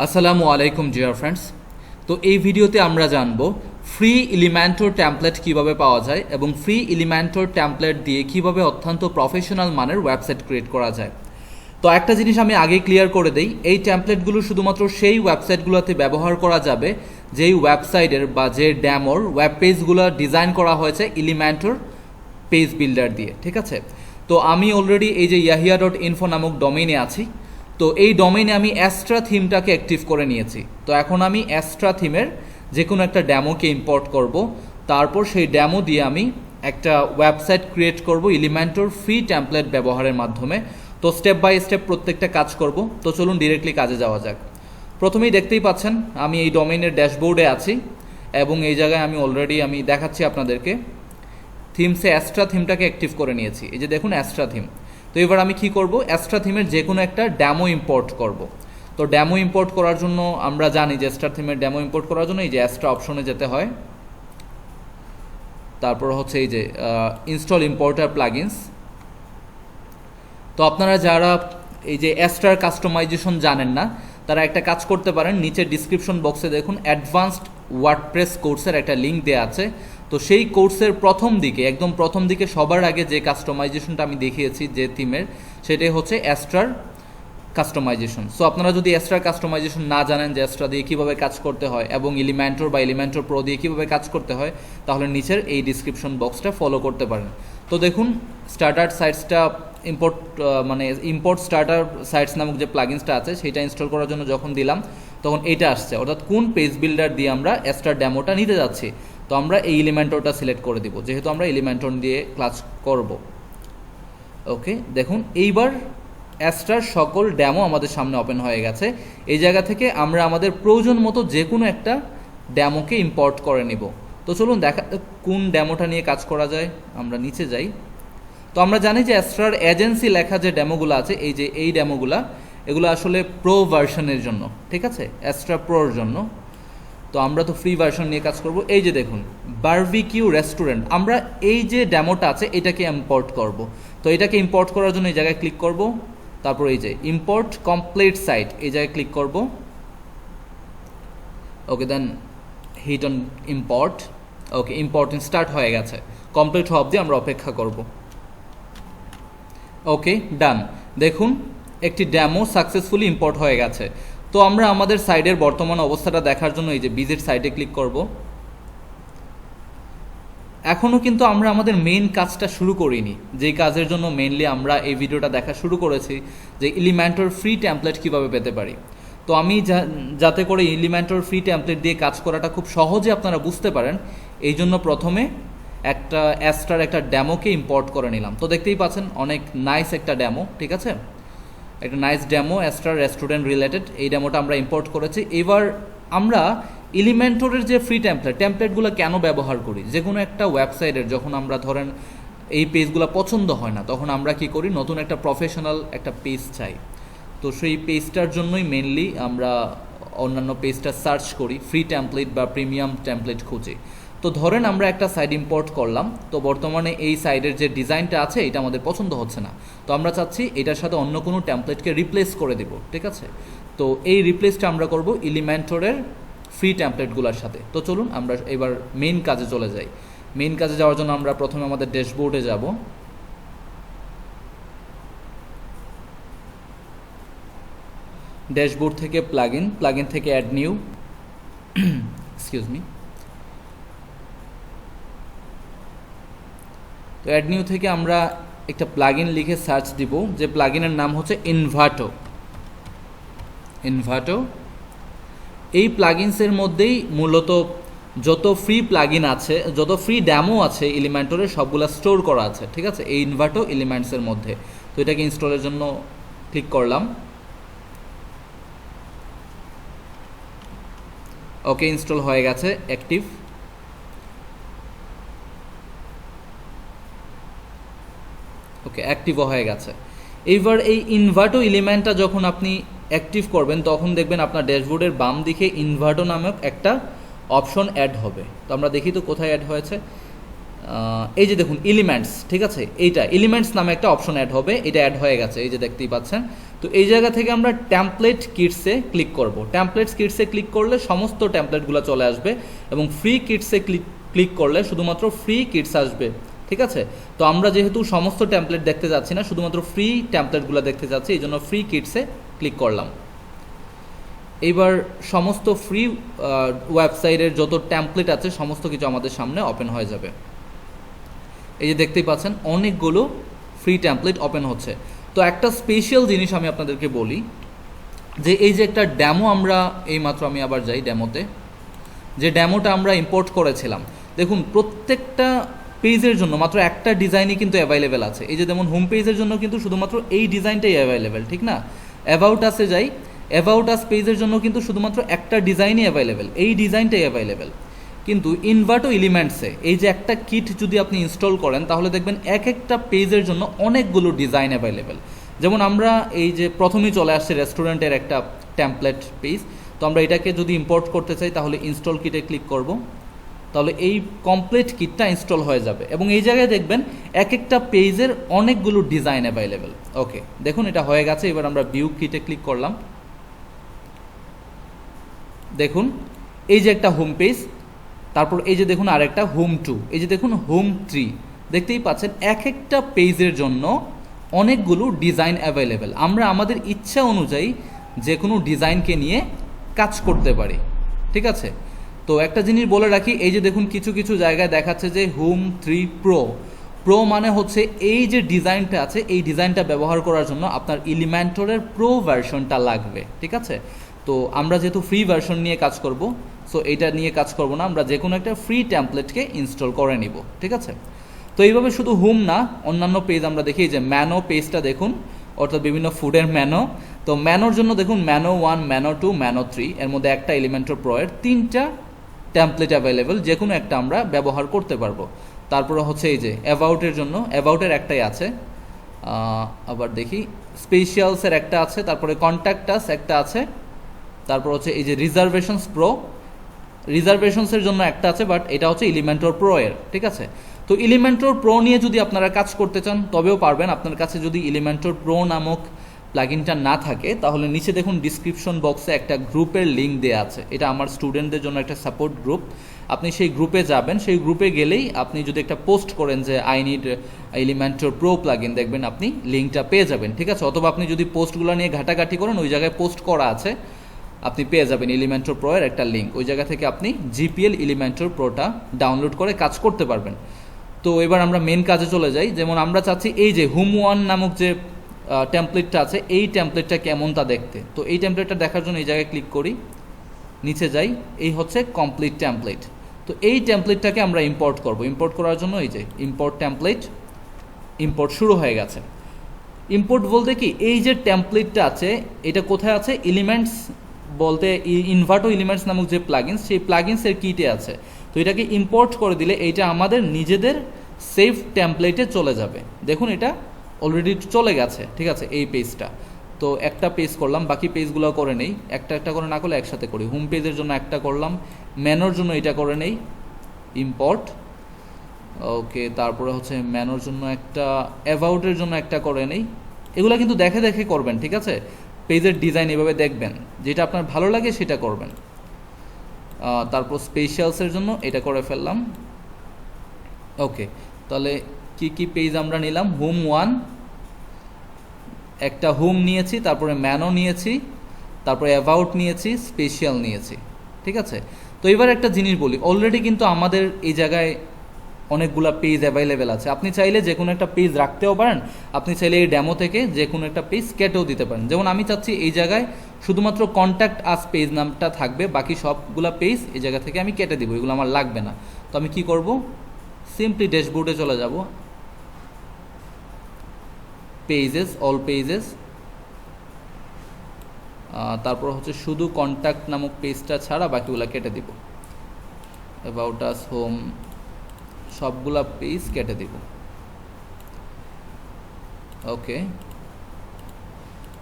আসসালামু আলাইকুম dear friends. তো এই ভিডিওতে আমরা জানব ফ্রি এলিমেন্টর টেমপ্লেট কিভাবে পাওয়া যায় এবং ফ্রি এলিমেন্টর টেমপ্লেট দিয়ে কিভাবে অত্যন্ত প্রফেশনাল মানের ওয়েবসাইট ক্রিয়েট করা যায়। তো একটা জিনিস আমি আগেই ক্লিয়ার করে দেই, এই টেমপ্লেটগুলো শুধুমাত্র সেই ওয়েবসাইটগুলোতে ব্যবহার করা যাবে যেই ওয়েবসাইটের বা যে ড্যামোর ওয়েব পেজগুলো ডিজাইন করা হয়েছে এলিমেন্টর পেজ বিল্ডার দিয়ে, ঠিক আছে। তো আমি অলরেডি এই যে yahia.info নামক ডোমেইনে আছি। তো এই ডোমেইনে আমি অ্যাস্ট্রা থিমটাকে অ্যাক্টিভ করে নিয়েছি। তো এখন আমি অ্যাস্ট্রা থিমের যে কোনো একটা ড্যামোকে ইম্পোর্ট করব, তারপর সেই ড্যামো দিয়ে আমি একটা ওয়েবসাইট ক্রিয়েট করব এলিমেন্টর ফ্রি টেমপ্লেট ব্যবহারের মাধ্যমে। তো স্টেপ বাই স্টেপ প্রত্যেকটা কাজ করব। তো চলুন ডিরেক্টলি কাজে যাওয়া যাক। প্রথমেই দেখতেই পাচ্ছেন আমি এই ডোমেইনের ড্যাশবোর্ডে আছি এবং এই জায়গায় আমি অলরেডি দেখাচ্ছি আপনাদেরকে থিমসে অ্যাস্ট্রা থিমটাকে অ্যাক্টিভ করে নিয়েছি। এই যে দেখুন অ্যাস্ট্রা থিম। তো এবার আমি কি করব, অ্যাস্ট্রা থিমের যে কোনো একটা ড্যামো ইম্পোর্ট করব। তো ড্যামো ইম্পোর্ট করার জন্য আমরা জানি যে অ্যাস্ট্রা থিমের ড্যামো ইম্পোর্ট করার জন্য এই যে অ্যাস্ট্রা অপশনে যেতে হয়, তারপর হচ্ছে এই যে ইনস্টল ইম্পোর্টার প্লাগইনস। তো আপনারা যারা এই যে অ্যাস্ট্রার কাস্টমাইজেশন জানেন না, তারা একটা কাজ করতে পারেন, নিচে ডিসক্রিপশন বক্সে দেখুন অ্যাডভান্সড ওয়ার্ডপ্রেস কোর্সের একটা লিঙ্ক দেওয়া আছে। তো সেই কোর্সের একদম প্রথম দিকে সবার আগে যে কাস্টমাইজেশনটা আমি দেখিয়েছি যে থিমের, সেটাই হচ্ছে অ্যাস্ট্রার কাস্টমাইজেশন। সো আপনারা যদি অ্যাস্ট্রার কাস্টমাইজেশন না জানেন যে অ্যাস্ট্রা দিয়ে কীভাবে কাজ করতে হয় এবং এলিমেন্টর বা এলিমেন্টর প্রো দিয়ে কীভাবে কাজ করতে হয়, তাহলে নিচের এই ডিসক্রিপশন বক্সটা ফলো করতে পারেন। তো দেখুন স্টার্টার সাইটসটা ইম্পোর্ট স্টার্টার সাইটস নামক যে প্লাগইনসটা আছে সেটা ইনস্টল করার জন্য যখন দিলাম তখন এটা আসছে, অর্থাৎ কোন পেজ বিল্ডার দিয়ে আমরা অ্যাস্ট্রা ড্যামোটা নিতে যাচ্ছি। তো আমরা এই এলিমেন্টরটা সিলেক্ট করে দিব, যেহেতু আমরা এলিমেন্টর দিয়ে ক্লাস করব। ওকে, দেখুন এইবার অ্যাস্ট্রার সকল ড্যামো আমাদের সামনে ওপেন হয়ে গেছে। এই জায়গা থেকে আমরা আমাদের প্রয়োজন মতো যে কোনো একটা ড্যামোকে ইম্পোর্ট করে নিব। তো চলুন দেখা কোন ড্যামোটা নিয়ে কাজ করা যায়। আমরা নিচে যাই। তো আমরা জানি যে অ্যাস্ট্রার এজেন্সি লেখা যে ড্যামোগুলো আছে, এই ড্যামোগুলো এগুলো আসলে প্রো ভার্সনের জন্য, ঠিক আছে, অ্যাস্ট্রা প্রোর জন্য। তো আমরা তো ফ্রি ভার্সন নিয়ে কাজ করব। এই যে দেখুন বারবিকিউ রেস্টুরেন্ট, আমরা এই যে ড্যামোটা আছে এটাকে ইম্পোর্ট করব। তো এটাকে ইম্পোর্ট করার জন্য এই জায়গায় ক্লিক করব, তারপর এই যে ইম্পোর্ট কমপ্লিট সাইট এই জায়গায় ক্লিক করব। Okay, then hit on import. Okay, importing start হয়ে গেছে। কমপ্লিট হওয়া অবধি আমরা অপেক্ষা করব। ওকে, ডান। দেখুন একটি ড্যামো সাকসেসফুলি ইম্পোর্ট হয়ে গেছে। তো আমরা আমাদের সাইটের বর্তমান অবস্থাটা দেখার জন্য এই যে ভিজিট সাইটে ক্লিক করব। এখনও কিন্তু আমরা আমাদের মেইন কাজটা শুরু করিনি, যেই কাজের জন্য মেইনলি আমরা এই ভিডিওটা দেখা শুরু করেছি, যে এলিমেন্টর ফ্রি টেমপ্লেট কীভাবে পেতে পারি। তো আমি যাতে করে এলিমেন্টর ফ্রি টেমপ্লেট দিয়ে কাজ করাটা খুব সহজে আপনারা বুঝতে পারেন, এই জন্য প্রথমে একটা অ্যাস্ট্রার একটা ড্যামোকে ইম্পোর্ট করে নিলাম। তো দেখতেই পাচ্ছেন অনেক নাইস একটা ড্যামো, ঠিক আছে, একটা নাইস ড্যামো অ্যাস্ট্রার রেস্টুরেন্ট রিলেটেড। এই ড্যামোটা আমরা ইম্পোর্ট করেছি। এবার আমরা এলিমেন্টরের যে ফ্রি টেমপ্লেটগুলো কেন ব্যবহার করি, যে কোনো একটা ওয়েবসাইটের যখন আমরা ধরেন এই পেজগুলো পছন্দ হয় না, তখন আমরা কি করি, নতুন একটা প্রফেশনাল একটা পেজ চাই। তো সেই পেজটার জন্যই মেনলি আমরা অন্যান্য পেজটা সার্চ করি, ফ্রি টেমপ্লেট বা প্রিমিয়াম টেমপ্লেট খুঁজি। তো ধরেন আমরা একটা সাইট ইম্পোর্ট করলাম, তো বর্তমানে এই সাইটের যে ডিজাইনটা আছে এটা আমাদের পছন্দ হচ্ছে না। তো আমরা চাচ্ছি এটার সাথে অন্য কোনো টেমপ্লেটকে রিপ্লেস করে দেব, ঠিক আছে। তো এই রিপ্লেসটা আমরা করব এলিমেন্টরের ফ্রি টেমপ্লেটগুলোর সাথে। তো চলুন আমরা এবার মেইন কাজে চলে যাই। মেইন কাজে যাওয়ার জন্য আমরা প্রথমে আমাদের ড্যাশবোর্ডে যাব। ড্যাশবোর্ড থেকে প্লাগইন থেকে অ্যাড নিউ, এক্সকিউজ মি। তো অ্যাড নিউ থেকে আমরা একটা প্লাগইন লিখে সার্চ দিব, যে প্লাগইনের নাম হচ্ছে ইনভার্টো। এই প্লাগইনসের মধ্যেই মূলত যত ফ্রি প্লাগইন আছে, যত ফ্রি ড্যামো আছে এলিমেন্টরের, সবগুলো স্টোর করা আছে, ঠিক আছে, এই ইনভার্টো এলিমেন্টসের মধ্যে। তো এটাকে ইনস্টলের জন্য ক্লিক করলাম। ওকে, ইনস্টল হয়ে গেছে, অ্যাক্টিভ। ওকে, অ্যাক্টিভও হয়ে গেছে। এইবার এই ইনভার্টো এলিমেন্টটা যখন আপনি অ্যাক্টিভ করবেন, তখন দেখবেন আপনার ড্যাশবোর্ডের বাম দিকে ইনভার্টো নামক একটা অপশন অ্যাড হবে। তো আমরা দেখি তো কোথায় অ্যাড হয়েছে। এই যে দেখুন এলিমেন্টস, ঠিক আছে, এইটা এলিমেন্টস নামে একটা অপশন অ্যাড হবে, এটা অ্যাড হয়ে গেছে, এই যে দেখতেই পাচ্ছেন। তো এই জায়গা থেকে আমরা টেমপ্লেট কিটসে ক্লিক করব। টেমপ্লেটস কিটসে ক্লিক করলে সমস্ত টেমপ্লেটগুলো চলে আসবে এবং ফ্রি কিটসে ক্লিক করলে শুধুমাত্র ফ্রি কিটস আসবে, ঠিক আছে। তো আমরা যেহেতু সমস্ত টেমপ্লেট দেখতে যাচ্ছি না, শুধুমাত্র ফ্রি টেমপ্লেটগুলো দেখতে যাচ্ছি, এই জন্য ফ্রি কিটসে ক্লিক করলাম। এইবার সমস্ত ফ্রি ওয়েবসাইটের যত টেমপ্লেট আছে সমস্ত কিছু আমাদের সামনে ওপেন হয়ে যাবে। এই যে দেখতেই পাচ্ছেন অনেকগুলো ফ্রি টেমপ্লেট ওপেন হচ্ছে। তো একটা স্পেশাল জিনিস আমি আপনাদেরকে বলি যে এই যে একটা ডেমো আমরা এইমাত্র, আমি আবার যাই ডেমোতে, যে ডেমোটা আমরা ইম্পোর্ট করেছিলাম, দেখুন প্রত্যেকটা পেজের জন্য মাত্র একটা ডিজাইনই কিন্তু অ্যাভেলেবেল আছে। এই যে যেমন হোম পেজের জন্য কিন্তু শুধুমাত্র এই ডিজাইনটাই অ্যাভেলেবেল, ঠিক না। অ্যাবাউট আসে যাই, অ্যাবাউট আস পেজের জন্য কিন্তু শুধুমাত্র একটা ডিজাইনই অ্যাভেলেবেল, এই ডিজাইনটাই অ্যাভেলেবেল। কিন্তু ইনভার্টো এলিমেন্টসে এই যে একটা কিট যদি আপনি ইনস্টল করেন তাহলে দেখবেন এক একটা পেজের জন্য অনেকগুলো ডিজাইন অ্যাভেলেবেল। যেমন আমরা এই যে প্রথমেই চলে আসছে রেস্টুরেন্টের একটা টেমপ্লেট পেজ, তো আমরা এটাকে যদি ইম্পোর্ট করতে চাই তাহলে ইনস্টল কিটে ক্লিক করব, তাহলে এই কমপ্লিট কিটটা ইনস্টল হয়ে যাবে এবং এই জায়গায় দেখবেন এক একটা পেজের অনেকগুলো ডিজাইন অ্যাভেলেবেল। ওকে, দেখুন এটা হয়ে গেছে। এবার আমরা ভিউ কিটে ক্লিক করলাম, দেখুন এই যে একটা হোম পেজ, তারপর এই যে দেখুন আরেকটা হোম 2, এই যে দেখুন হোম 3, দেখতেই পাচ্ছেন এক একটা পেজের জন্য অনেকগুলো ডিজাইন অ্যাভেলেবেল। আমরা আমাদের ইচ্ছা অনুযায়ী যে কোনো ডিজাইনকে নিয়ে কাজ করতে পারি, ঠিক আছে। তো একটা জিনিস বলে রাখি, এই যে দেখুন কিছু কিছু জায়গায় দেখাচ্ছে যে হোম 3 প্রো, প্রো মানে হচ্ছে এই যে ডিজাইনটা আছে এই ডিজাইনটা ব্যবহার করার জন্য আপনার এলিমেন্টরের প্রো ভার্সনটা লাগবে, ঠিক আছে। তো আমরা যেহেতু ফ্রি ভার্সন নিয়ে কাজ করব, সো এইটা নিয়ে কাজ করব না, আমরা যে কোনো একটা ফ্রি টেমপ্লেটকে ইনস্টল করে নিব, ঠিক আছে। তো এইভাবে শুধু হোম না, অন্যান্য পেজ আমরা দেখি যে ম্যানো পেজটা দেখুন, অর্থাৎ বিভিন্ন ফুডের ম্যানো। তো ম্যানোর জন্য দেখুন ম্যানো 1, ম্যানো 2, ম্যানো 3, এর মধ্যে একটা এলিমেন্টর প্রোয়ের 3টা টেমপ্লেট অ্যাভেলেবেল, যে কোনো একটা আমরা ব্যবহার করতে পারবো। তারপরে হচ্ছে এই যে অ্যাবাউটের জন্য, অ্যাবাউটের একটাই আছে, আবার দেখি স্পেশালসের একটা আছে, তারপরে কন্ট্যাক্টাস একটা আছে, তারপর হচ্ছে এই যে রিজার্ভেশনস প্রো, রিজার্ভেশনসের জন্য একটা আছে, বাট এটা হচ্ছে এলিমেন্টর প্রো এর, ঠিক আছে। তো এলিমেন্টর প্রো নিয়ে যদি আপনারা কাজ করতে চান তবেও পারবেন। আপনার কাছে যদি এলিমেন্টর প্রো নামক প্লাগইনটা না থাকে তাহলে নিচে দেখুন ডিসক্রিপশন বক্সে একটা গ্রুপের লিঙ্ক দেওয়া আছে, এটা আমার স্টুডেন্টদের জন্য একটা সাপোর্ট গ্রুপ। আপনি সেই গ্রুপে যাবেন, সেই গ্রুপে গেলেই আপনি যদি একটা পোস্ট করেন যে I need Elementor pro plugin, দেখবেন আপনি লিঙ্কটা পেয়ে যাবেন, ঠিক আছে। অথবা আপনি যদি পোস্টগুলো নিয়ে ঘাটাঘাটি করেন, ওই জায়গায় পোস্ট করা আছে, আপনি পেয়ে যাবেন এলিমেন্টর প্রো এর একটা লিঙ্ক, ওই জায়গা থেকে আপনি জিপিএল এলিমেন্টর প্রোটা ডাউনলোড করে কাজ করতে পারবেন। তো এবার আমরা মেন কাজে চলে যাই। যেমন আমরা চাচ্ছি এই যে হোম 1 নামক যে টেমপ্লেটটা আছে, এই টেমপ্লেটটা কেমন তা দেখতে। তো এই টেমপ্লেটটা দেখার জন্য এই জায়গায় ক্লিক করি, নিচে যাই, এই হচ্ছে কমপ্লিট টেমপ্লেট। তো এই টেমপ্লেটটাকে আমরা ইম্পোর্ট করব। ইম্পোর্ট করার জন্য এই যে ইম্পোর্ট টেমপ্লেট, ইম্পোর্ট শুরু হয়ে গেছে। ইম্পোর্ট বলতে কি, এই যে টেমপ্লেটটা আছে এটা কোথায় আছে, এলিমেন্টস বলতে ইনভার্টো এলিমেন্টস নামক যে প্লাগইনস, সেই প্লাগইনসের কিটে আছে। তো এটাকে ইম্পোর্ট করে দিলে এইটা আমাদের নিজেদের সেভ টেমপ্লেটে চলে যাবে। দেখুন এটা অলরেডি চলে গেছে, ঠিক আছে, এই পেজটা। তো একটা পেজ করলাম, বাকি পেজগুলো করে নেই, একটা একটা করে না করলে একসাথে করি। হোম পেজের জন্য একটা করলাম, ম্যানোর জন্য এটা করে নেই, ইম্পোর্ট, ওকে। তারপরে হচ্ছে ম্যানোর জন্য একটা, অ্যাবাউটের জন্য একটা করে নেই। এগুলো কিন্তু দেখে দেখে করবেন, ঠিক আছে। পেজের ডিজাইন এভাবে দেখবেন, যেটা আপনার ভালো লাগে সেটা করবেন। তারপর স্পেশালসের জন্য এটা করে ফেললাম, ওকে। তাহলে কি কি পেজ আমরা নিলাম, হোম 1, একটা হোম নিয়েছি, তারপরে ম্যানো নিয়েছি, তারপরে অ্যাবাউট নিয়েছি, স্পেশাল নিয়েছি, ঠিক আছে। তো এবার একটা জিনিস বলি, অলরেডি কিন্তু আমাদের এই জায়গায় অনেকগুলো পেজ অ্যাভেলেবেল আছে। আপনি চাইলে যে কোনো একটা পেজ রাখতেও পারেন, আপনি চাইলে এই ডেমো থেকে যে কোনো একটা পেজ কেটেও দিতে পারেন। যেমন আমি চাচ্ছি এই জায়গায় শুধুমাত্র কন্ট্যাক্ট আস পেজ নামটা থাকবে, বাকি সবগুলো পেজ এই জায়গা থেকে আমি কেটে দিব, এগুলো আমার লাগবে না। তো আমি কি করব, সিম্পলি ড্যাশবোর্ডে চলে যাব, পেজেস, অল পেজেস, তারপর হচ্ছে শুধু কন্ট্যাক্ট নামক পেজটা ছাড়া বাকিগুলো কেটে দিব, অ্যাবাউট আস, হোম, সবগুলা পেজ কেটে দিব, ওকে।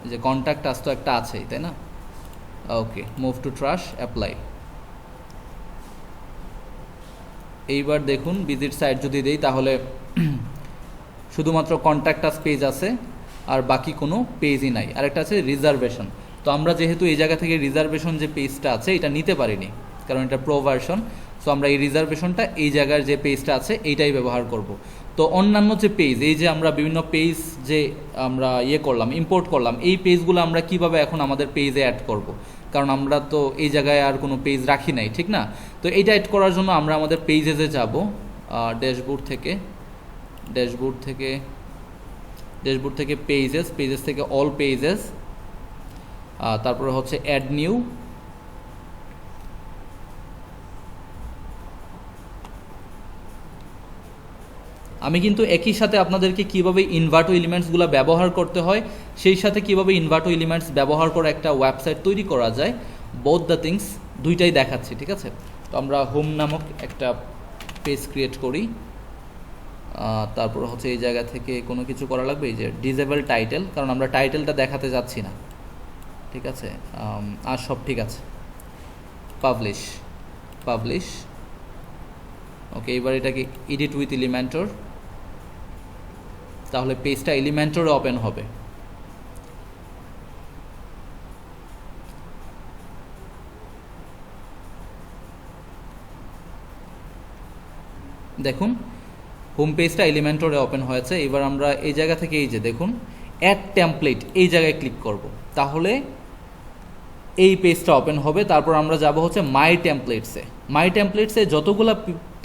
যে কন্ট্যাক্ট আস তো একটা আছেই, তাই না, okay. Move to trash, apply. এইবার দেখুন ভিজিট সাইট যদি দেই তাহলে শুধুমাত্র কন্ট্যাক্ট আস পেজ আছে, আর বাকি কোনো পেজই নাই। আরেকটা আছে রিজার্ভেশন। তো আমরা যেহেতু এই জায়গা থেকে রিজার্ভেশন যে পেজটা আছে এটা নিতে পারিনি, কারণ এটা প্রো ভার্সন। সো আমরা এই রিজার্ভেশনটা এই জায়গার যে পেজটা আছে এইটাই ব্যবহার করব। তো অন্যান্য যে পেজ, এই যে আমরা বিভিন্ন পেজ যে আমরা করলাম, ইম্পোর্ট করলাম, এই পেজগুলো আমরা কিভাবে এখন আমাদের পেজে অ্যাড করব, কারণ আমরা তো এই জায়গায় আর কোনো পেজ রাখি নাই, ঠিক না? তো এইটা অ্যাড করার জন্য আমরা আমাদের পেজেসে যাব, ড্যাশবোর্ড থেকে পেজেস থেকে অল পেজেস, তারপরে হচ্ছে অ্যাড নিউ, আমি কিন্তু একই সাথে আপনাদেরকে কিভাবে ইনভার্টো এলিমেন্টসগুলো ব্যবহার করতে হয়, সেই সাথে কিভাবে ইনভার্টো এলিমেন্টস ব্যবহার করে একটা ওয়েবসাইট তৈরি করা যায়, বোথ দ্য থিংস দুইটাই দেখাচ্ছি, ঠিক আছে? তো আমরা হোম নামক একটা পেজ ক্রিয়েট করি, তারপর হচ্ছে এই জায়গা থেকে কোনো কিছু করা লাগবে, এই যে ডিজেবল টাইটেল, কারণ আমরা টাইটেলটা দেখাতে যাচ্ছি না, ঠিক আছে? আর সব ঠিক আছে। পাবলিশ, ওকে। এবার এটাকে এডিট উইথ এলিমেন্টর, তাহলে পেজটা এলিমেন্টরে ওপেন হবে। দেখুন হোম পেজটা এলিমেন্টরে ওপেন হয়েছে। এবার আমরা এই জায়গা থেকে এই যে দেখুন অ্যাড টেমপ্লেট, এই জায়গায় ক্লিক করব, তাহলে এই পেজটা ওপেন হবে। তারপর আমরা যাব হচ্ছে মাই টেমপ্লেটসে যতগুলো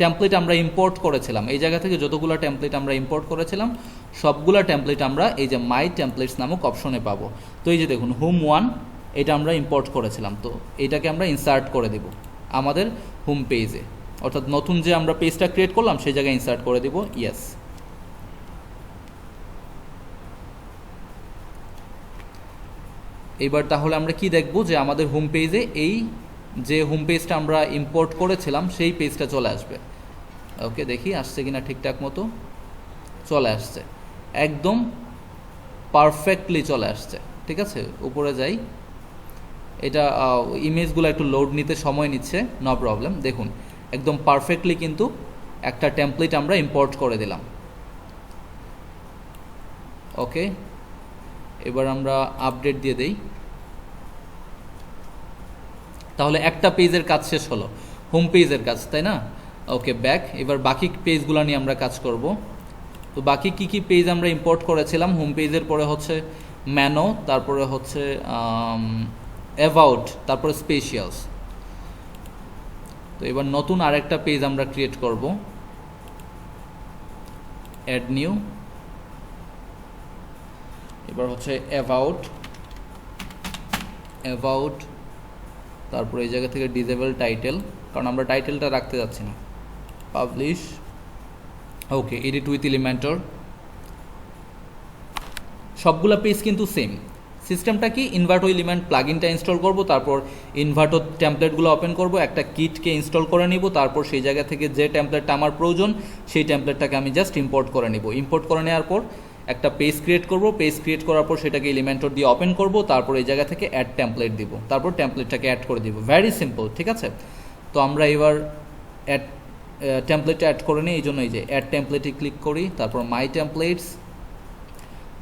টেমপ্লেট আমরা ইম্পোর্ট করেছিলাম, এই জায়গা থেকে যতগুলো টেমপ্লেট আমরা ইম্পোর্ট করেছিলাম সবগুলো টেমপ্লেট আমরা এই যে মাই টেমপ্লেটস নামক অপশনে পাবো। তো এই যে দেখুন হোম 1 এটা আমরা ইম্পোর্ট করেছিলাম, তো এটাকে আমরা ইনসার্ট করে দেব আমাদের হোম পেজে, অর্থাৎ নতুন যে আমরা পেজটা ক্রিয়েট করলাম সেই জায়গায় ইনসার্ট করে দেব। ইয়েস। এইবার তাহলে আমরা কি দেখব, যে আমাদের হোম পেজে এই যে হোম পেজটা আমরা ইম্পোর্ট করেছিলাম সেই পেজটা চলে আসবে। ওকে, দেখি আসছে কিনা, ঠিকঠাক মতো চলে আসছে, একদম পারফেক্টলি চলে আসছে, ঠিক আছে? উপরে যাই, এটা ইমেজগুলো একটু লোড নিতে সময় নিচ্ছে, নো প্রবলেম। দেখুন একদম পারফেক্টলি কিন্তু একটা টেমপ্লেট আমরা ইম্পোর্ট করে দিলাম। ওকে, এবার আমরা আপডেট দিয়ে দেই, তাহলে একটা পেজের কাজ শেষ হলো, হোম পেজের কাজ, তাই না? ওকে, ব্যাক। এবার বাকি পেজগুলো নিয়ে আমরা কাজ করব। তো বাকি কি পেজ আমরা ইম্পোর্ট করেছিলাম, হোম পেজের পরে হচ্ছে ম্যানো, তারপরে হচ্ছে অ্যাবাউট, তারপরে স্পেশালস। তো এবার নতুন আরেকটা পেজ আমরা ক্রিয়েট করব, অ্যাড নিউ, এবার হচ্ছে অ্যাবাউট, তারপরে এই জায়গা থেকে ডিজেবল টাইটেল, কারণ আমরা টাইটেলটা রাখতে যাচ্ছি না, publish. Okay, edit with Elementor. সবগুলা পেজ কিন্তু সেম। সিস্টেমটা কি, ইনভার্টো এলিমেন্ট প্লাগইনটা ইনস্টল করব, তারপর ইনভার্টো টেমপ্লেটগুলো ওপেন করব, একটা কিটকে ইনস্টল করে নিব, তারপর সেই জায়গা থেকে যে টেমপ্লেটটা আমার প্রয়োজন সেই টেমপ্লেটটাকে আমি জাস্ট ইম্পোর্ট করে নিব। ইম্পোর্ট করে নেওয়ার পর একটা পেজ ক্রিয়েট করব, পেজ ক্রিয়েট করার পর সেটাকে এলিমেন্টর দিয়ে ওপেন করব, তারপর এই জায়গা থেকে অ্যাড টেমপ্লেট দিব, তারপর টেমপ্লেটটাকে অ্যাড করে দিব। ভেরি সিম্পল, ঠিক আছে? তো আমরা এবার অ্যাড টেমপ্লেটটা অ্যাড করে নিই, এই জন্য এই যে অ্যাড টেমপ্লেটে ক্লিক করি, তারপর মাই টেমপ্লেটস,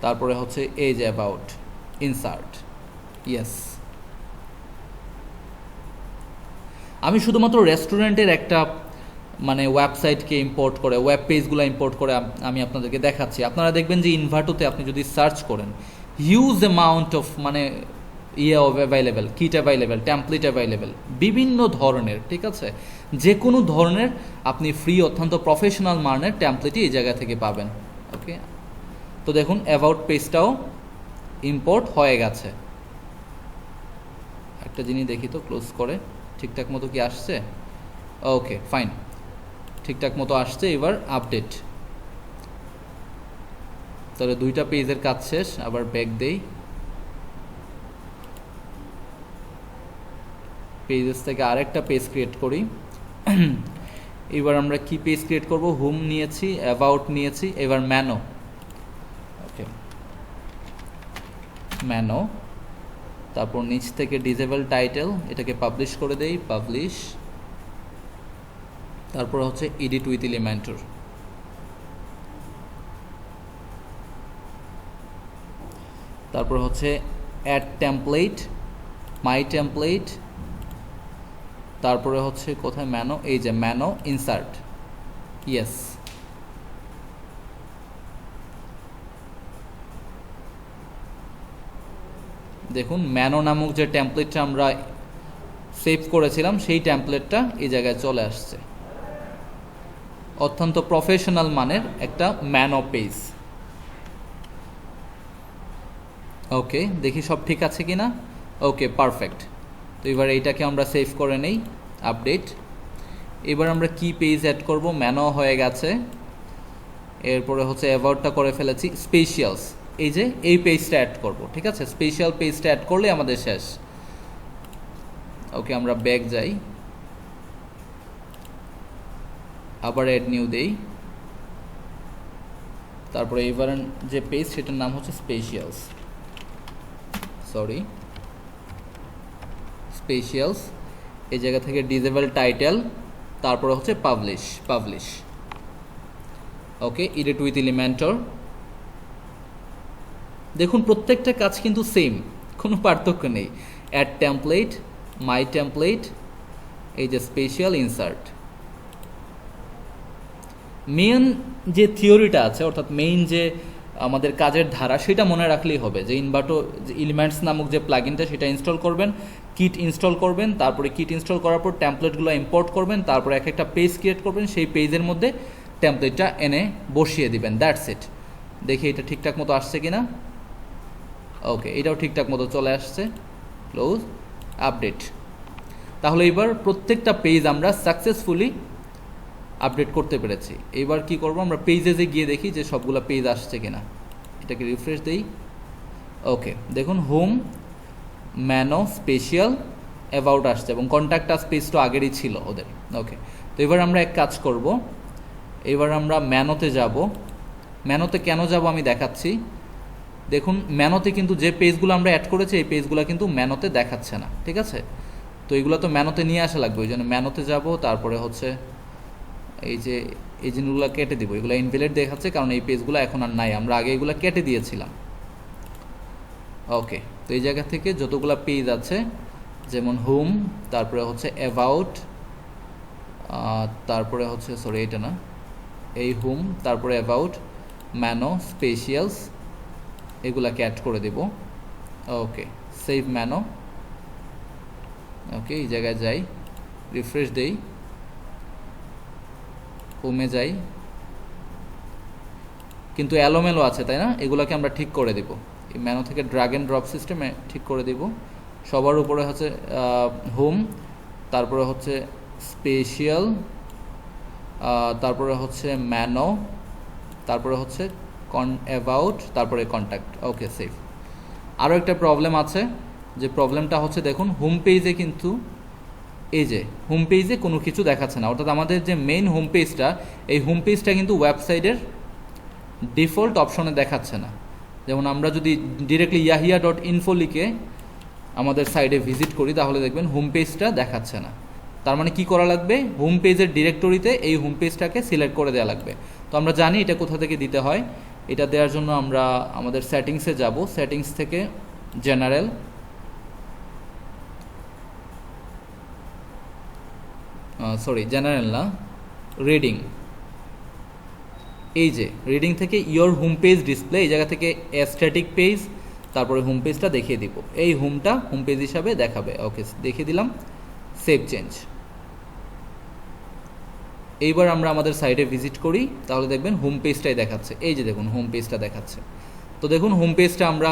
তারপরে হচ্ছে এই যে অ্যাবাউট, ইনসার্ট। ইয়েস। আমি শুধুমাত্র রেস্টুরেন্টের একটা মানে ওয়েবসাইটকে ইম্পোর্ট করে, ওয়েব পেজগুলো ইম্পোর্ট করে আমি আপনাদেরকে দেখাচ্ছি। আপনারা দেখবেন যে ইনভার্টোতে আপনি যদি সার্চ করেন, হিউজ অ্যামাউন্ট অফ মানে available, kit available, template available, বিভিন্ন ধরনের, ঠিক আছে? যে কোনো ধরনের আপনি ফ্রি অত্যন্ত প্রফেশনাল মানের টেমপ্লেটই এই জায়গা থেকে পাবেন। ওকে, তো দেখুন অ্যাবাউট পেজটাও ইম্পোর্ট হয়ে গেছে। একটা জিনিস দেখি তো, ক্লোজ করে, ঠিকঠাক মতো কি আসছে? ওকে, ফাইন, ঠিকঠাক মতো আসছে। এবার আপডেট, তাহলে দুইটা পেজের কাজ শেষ। আবার ব্যাক দেই, পেজেস থেকে আরেকটা পেজ ক্রিয়েট করি। এবার আমরা কি পেজ ক্রিয়েট করব, হোম নিয়েছি, অ্যাবাউট নিয়েছি, এবার ম্যানো। ওকে, ম্যানো, তারপর নিচ থেকে ডিজেবল টাইটেল, এটাকে পাবলিশ করে দেই, পাবলিশ, তারপর হচ্ছে এডিট উইথ এলিমেন্টর। তারপর হচ্ছে অ্যাড টেমপ্লেট, মাই টেমপ্লেট, তারপরে হচ্ছে কোথায় ম্যানো, এই যে ম্যানো ইনসার্ট, ইয়েস। দেখুন ম্যানো নামক যে টেমপ্লেটটা আমরা সেভ করেছিলাম সেই টেমপ্লেটটা এই জায়গায় চলে আসছে। অত্যন্ত প্রফেশনাল মানের একটা ম্যানো পেজ। ওকে, দেখি সব ঠিক আছে কি না। ওকে, পারফেক্ট। তো এবার এইটাকে আমরা সেভ করে নেই, আপডেট। এবার আমরা কি পেজ অ্যাড করব, ম্যানো হয়ে গেছে, এরপরে হচ্ছে অ্যাভাউটটা করে ফেলেছি, স্পেশিয়ালস, এই যে এই পেজটা অ্যাড করব, ঠিক আছে। স্পেশাল পেজটা অ্যাড করলে আমাদের শেষ। ওকে, আমরা ব্যাক যাই, আবার অ্যাড নিউ দেই, তারপরে এবার যে পেজ সেটার নাম হচ্ছে স্পেশিয়ালস, সরি স্পেশিয়ালস। এই জায়গা থেকে ডিজেবল টাইটেল, তারপরে হচ্ছে publish. Okay, edit with Elementor. দেখুন প্রত্যেকটা কাজ কিন্তু সেম, কোনো পার্থক্য নেই। অ্যাড টেমপ্লেট, মাই টেমপ্লেট, এই যে স্পেশাল ইনসার্ট। মেইন যে থিওরিটা আছে, অর্থাৎ মেইন যে আমাদের কাজের ধারা, সেটা মনে রাখলেই হবে যে ইনভার্টো এলিমেন্টস নামক যে প্লাগইনটা সেটা ইনস্টল করবেন, কিট ইনস্টল করবেন, তারপরে কিট ইনস্টল করার পর টেমপ্লেটগুলো ইম্পোর্ট করবেন, তারপরে একটা পেজ ক্রিয়েট করবেন, সেই পেজের মধ্যে টেমপ্লেটটা এনে বসিয়ে দিবেন, দ্যাটস ইট। দেখি এটা ঠিকঠাক মতো আসছে কিনা। ওকে, এটাও ঠিকঠাক মতো চলে আসছে, ক্লোজ, আপডেট। তাহলে এবার প্রত্যেকটা পেজ আমরা সাকসেসফুলি আপডেট করতে পেরেছি। এবার কি করব, আমরা পেজে গিয়ে দেখি যে সবগুলো পেজ আসছে কিনা। এটাকে রিফ্রেশ দেই। ওকে, দেখুন হোম, ম্যানো, স্পেশাল, অ্যাবাউট আসছে এবং কন্ট্যাক্ট আস পেজটা আগেরই ছিল ওদের। ওকে, তো এবার আমরা এক কাজ করব, এবার আমরা ম্যানোতে যাব। ম্যানোতে কেন যাব আমি দেখাচ্ছি। দেখুন ম্যানোতে কিন্তু যে পেজগুলো আমরা অ্যাড করেছি এই পেজগুলো কিন্তু ম্যানোতে দেখাচ্ছে না, ঠিক আছে। তো এগুলো তো ম্যানোতে নিয়ে আসা লাগবে, ওই জন্য ম্যানোতে যাব, তারপরে হচ্ছে এই যে এই জিনিসগুলো কেটে দিব, এগুলো ইনভ্যালিড দেখাচ্ছে কারণ এই পেজগুলো এখন আর নাই, আমরা আগে এগুলো কেটে দিয়েছিলাম। ওকে, তো এই জায়গা থেকে যতগুলো পেজ আছে, যেমন হোম, তারপরে হচ্ছে অ্যাবাউট, তারপরে হচ্ছে সরি এটা না, এই হোম, তারপরে অ্যাবাউট, ম্যানো, স্পেশিয়ালস, এগুলাকে অ্যাড করে দেব। ওকে, সেভ ম্যানো। ওকে, এই জায়গায় যাই, রিফ্রেশ দেই, হোমে যাই, কিন্তু এলোমেলো আছে তাই না, এগুলোকে আমরা ঠিক করে দেব। এই ম্যানো থেকে ড্র্যাগ অ্যান্ড ড্রপ সিস্টেমে ঠিক করে দেব। সবার উপরে হচ্ছে হোম, তারপরে হচ্ছে স্পেশাল, তারপরে হচ্ছে ম্যানো, তারপরে হচ্ছে অ্যাবাউট, তারপরে কন্ট্যাক্ট। ওকে, সেভ। আরও একটা প্রবলেম আছে, যে প্রবলেমটা হচ্ছে দেখুন হোম পেজে কিন্তু এই যে হোম পেজে কোনো কিছু দেখাচ্ছে না, অর্থাৎ আমাদের যে মেইন হোম পেজটা, এই হোম পেজটা কিন্তু ওয়েবসাইটের ডিফল্ট অপশনে দেখাচ্ছে না। যেমন আমরা যদি ডিরেক্টলি yahia.info লিখে আমাদের সাইটে ভিজিট করি তাহলে দেখবেন হোম পেজটা দেখাচ্ছে না। তার মানে কি করা লাগবে, হোম পেজের ডিরেক্টরিতে এই হোম পেজটাকে সিলেক্ট করে দেওয়া লাগবে। তো আমরা জানি এটা কোথা থেকে দিতে হয়। এটা দেওয়ার জন্য আমরা আমাদের সেটিংসে যাব, সেটিংস থেকে জেনারেল, জেনারেল না, রিডিং, এই যে রিডিং থেকে ইয়োর হোম পেজ ডিসপ্লে, এই জায়গা থেকে স্ট্যাটিক পেজ, তারপরে হোম পেজটা দেখিয়ে দিব, এই হোমটা হোম পেজ হিসাবে দেখাবে। ওকে, দেখিয়ে দিলাম, সেভ চেঞ্জ। এইবার আমরা আমাদের সাইটে ভিজিট করি, তাহলে দেখবেন হোম পেজটাই দেখাচ্ছে, এই যে দেখুন হোম পেজটা দেখাচ্ছে। তো দেখুন হোম পেজটা আমরা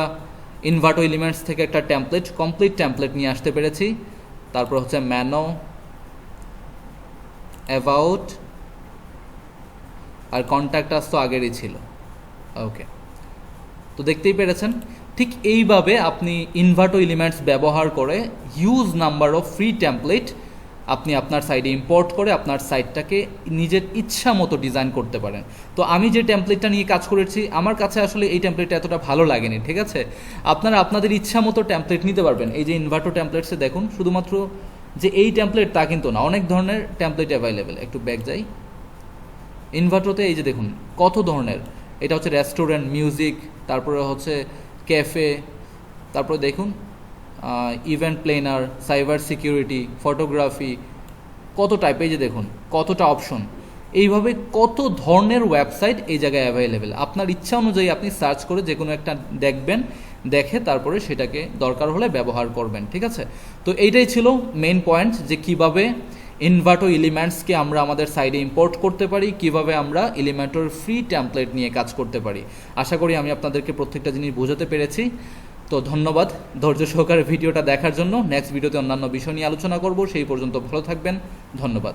ইনভার্টো এলিমেন্টস থেকে একটা টেমপ্লেট, কমপ্লিট টেমপ্লেট নিয়ে আসতে পেরেছি। তারপর হচ্ছে ম্যানো, অ্যাবাউট আর কন্ট্যাক্ট আস তো আগেরই ছিল। ওকে, তো দেখতেই পেরেছেন ঠিক এইভাবে আপনি ইনভার্টো এলিমেন্টস ব্যবহার করে huge number of free template আপনি আপনার সাইটে ইম্পোর্ট করে আপনার সাইটটাকে নিজের ইচ্ছা মতো ডিজাইন করতে পারেন। তো আমি যে টেমপ্লেটটা নিয়ে কাজ করেছি আমার কাছে আসলে এই টেমপ্লেটটা এতটা ভালো লাগেনি, ঠিক আছে। আপনারা আপনাদের ইচ্ছা মতো টেমপ্লেট নিতে পারবেন। এই যে ইনভার্টো টেমপ্লেটসে দেখুন শুধুমাত্র যে এই টেমপ্লেট তা কিন্তু না, অনেক ধরনের টেমপ্লেট অ্যাভেলেবেল। একটু ব্যাক যাই, ইনভার্টোতে এই যে দেখুন কত ধরনের, এটা হচ্ছে রেস্টুরেন্ট, মিউজিক, তারপরে হচ্ছে ক্যাফে, তারপর দেখুন event planner, cyber security, photography, কত টাইপ, এই যে দেখুন কতটা অপশন। এইভাবে কত ধরনের ওয়েবসাইট এই জায়গায় অ্যাভেলেবেল। আপনার ইচ্ছা অনুযায়ী আপনি সার্চ করে যে কোনো একটা দেখবেন, দেখে তারপরে সেটাকে দরকার হলে ব্যবহার করবেন, ঠিক আছে? তো এইটাই ছিল মেইন পয়েন্ট, যে কিভাবে ইনভার্টো এলিমেন্টসকে আমরা আমাদের সাইডে ইম্পোর্ট করতে পারি, কিভাবে আমরা এলিমেন্টর ফ্রি টেমপ্লেট নিয়ে কাজ করতে পারি। আশা করি আমি আপনাদেরকে প্রত্যেকটা জিনিস বোঝাতে পেরেছি। তো ধন্যবাদ ধৈর্য সহকারে ভিডিওটা দেখার জন্য। নেক্সট ভিডিওতে অন্যান্য বিষয় নিয়ে আলোচনা করব। সেই পর্যন্ত ভালো থাকবেন, ধন্যবাদ।